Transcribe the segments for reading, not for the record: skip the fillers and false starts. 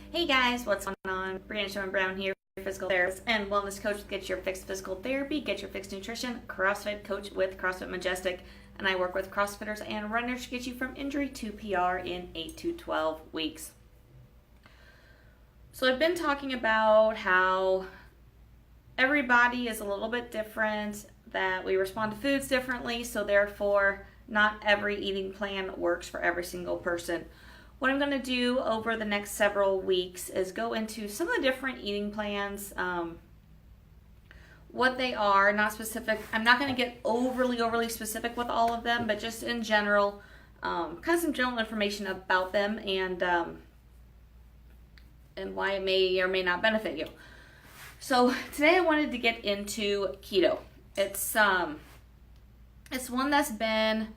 Hey guys, what's going on? Brianna Sherman Brown here, physical therapist and wellness coach. Get your fixed physical therapy, get your fixed nutrition, CrossFit coach with CrossFit Majestic, and I work with CrossFitters and runners to get you from injury to PR in 8 to 12 weeks. So I've been talking about how everybody is a little bit different, that we respond to foods differently, so therefore not every eating plan works for every single person. What I'm going to do over the next several weeks is go into some of the different eating plans, what they are, not specific. I'm not going to get overly specific with all of them, but just in general, kind of some general information about them and why it may or may not benefit you. So today I wanted to get into keto. It's one that's been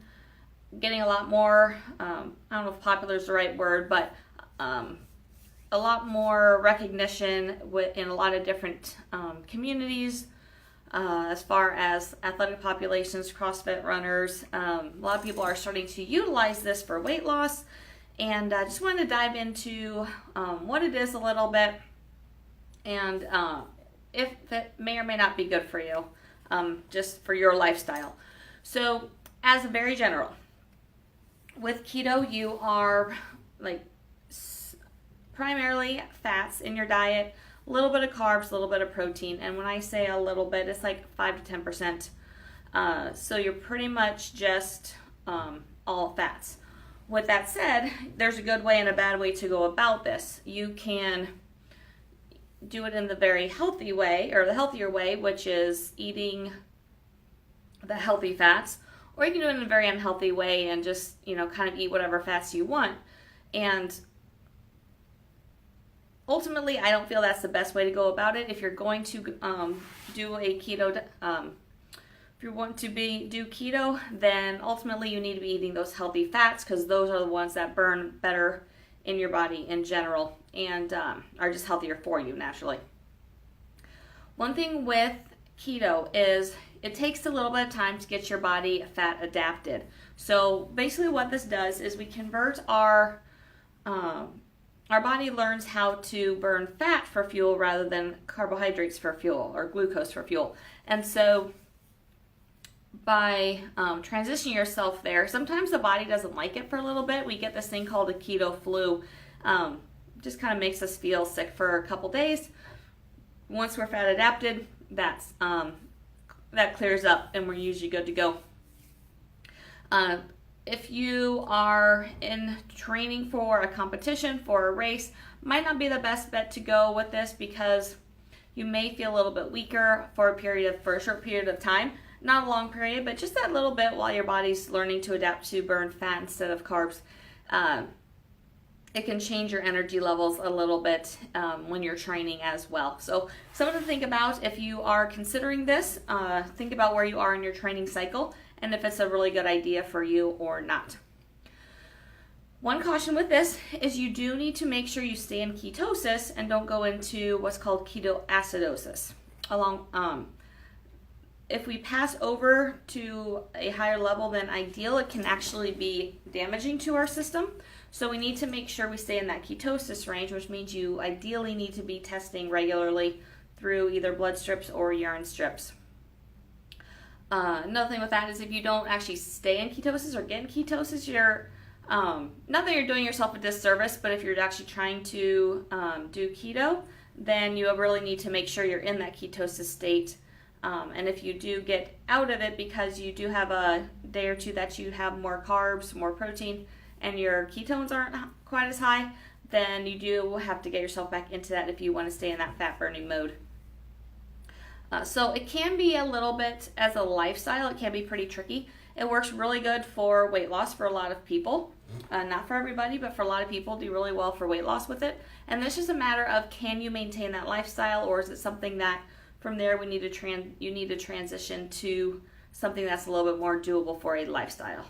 getting a lot more, I don't know if popular is the right word, but a lot more recognition in a lot of different communities as far as athletic populations, CrossFit runners. A lot of people are starting to utilize this for weight loss, and I just wanted to dive into what it is a little bit and if it may or may not be good for you, just for your lifestyle. So as a very general, with keto, you are primarily fats in your diet, a little bit of carbs, a little bit of protein. And when I say a little bit, it's like 5 to 10%. So you're pretty much just all fats. With that said, there's a good way and a bad way to go about this. You can do it in the very healthy way, or the healthier way, which is eating the healthy fats. Or you can do it in a very unhealthy way and just, kind of eat whatever fats you want. And ultimately, I don't feel that's the best way to go about it. If you're going to do a keto, if you want to do keto, then ultimately you need to be eating those healthy fats, because those are the ones that burn better in your body in general and are just healthier for you naturally. One thing with keto is it takes a little bit of time to get your body fat adapted. So basically what this does is we convert our body learns how to burn fat for fuel rather than carbohydrates for fuel or glucose for fuel. And so by transitioning yourself there, sometimes the body doesn't like it for a little bit. We get this thing called a keto flu. Just kind of makes us feel sick for a couple days. Once we're fat adapted, that clears up and we're usually good to go. If you are in training for a competition, for a race, might not be the best bet to go with this, because you may feel a little bit weaker for a short period of time. Not a long period, but just that little bit while your body's learning to adapt to burn fat instead of carbs. It can change your energy levels a little bit when you're training as well. So something to think about if you are considering this. Think about where you are in your training cycle and if it's a really good idea for you or not. One caution with this is you do need to make sure you stay in ketosis and don't go into what's called ketoacidosis. If we pass over to a higher level than ideal, it can actually be damaging to our system. So we need to make sure we stay in that ketosis range, which means you ideally need to be testing regularly through either blood strips or urine strips. Another thing with that is if you don't actually stay in ketosis or get in ketosis, you're not that you're doing yourself a disservice, but if you're actually trying to do keto, then you really need to make sure you're in that ketosis state. And if you do get out of it because you do have a day or two that you have more carbs, more protein, and your ketones aren't quite as high, then you do have to get yourself back into that if you want to stay in that fat burning mode. So it can be a little bit, as a lifestyle, it can be pretty tricky. It works really good for weight loss for a lot of people. Not for everybody, but for a lot of people, do really well for weight loss with it. And it's just a matter of, can you maintain that lifestyle, or is it something that from there you need to transition to something that's a little bit more doable for a lifestyle.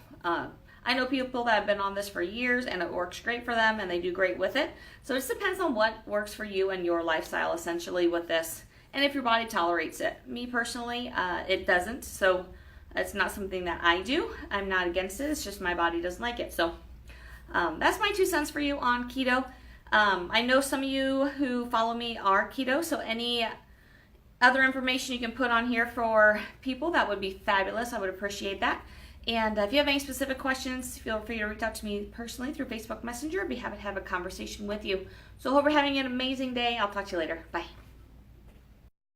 I know people that have been on this for years and it works great for them and they do great with it. So it just depends on what works for you and your lifestyle essentially with this, and if your body tolerates it. Me personally, it doesn't, so it's not something that I do. I'm not against it, it's just my body doesn't like it. So that's my 2 cents for you on keto. I know some of you who follow me are keto, so any other information you can put on here for people, that would be fabulous. I would appreciate that. And if you have any specific questions, feel free to reach out to me personally through Facebook Messenger. I'd be happy to have a conversation with you. So hope you're having an amazing day. I'll talk to you later. Bye.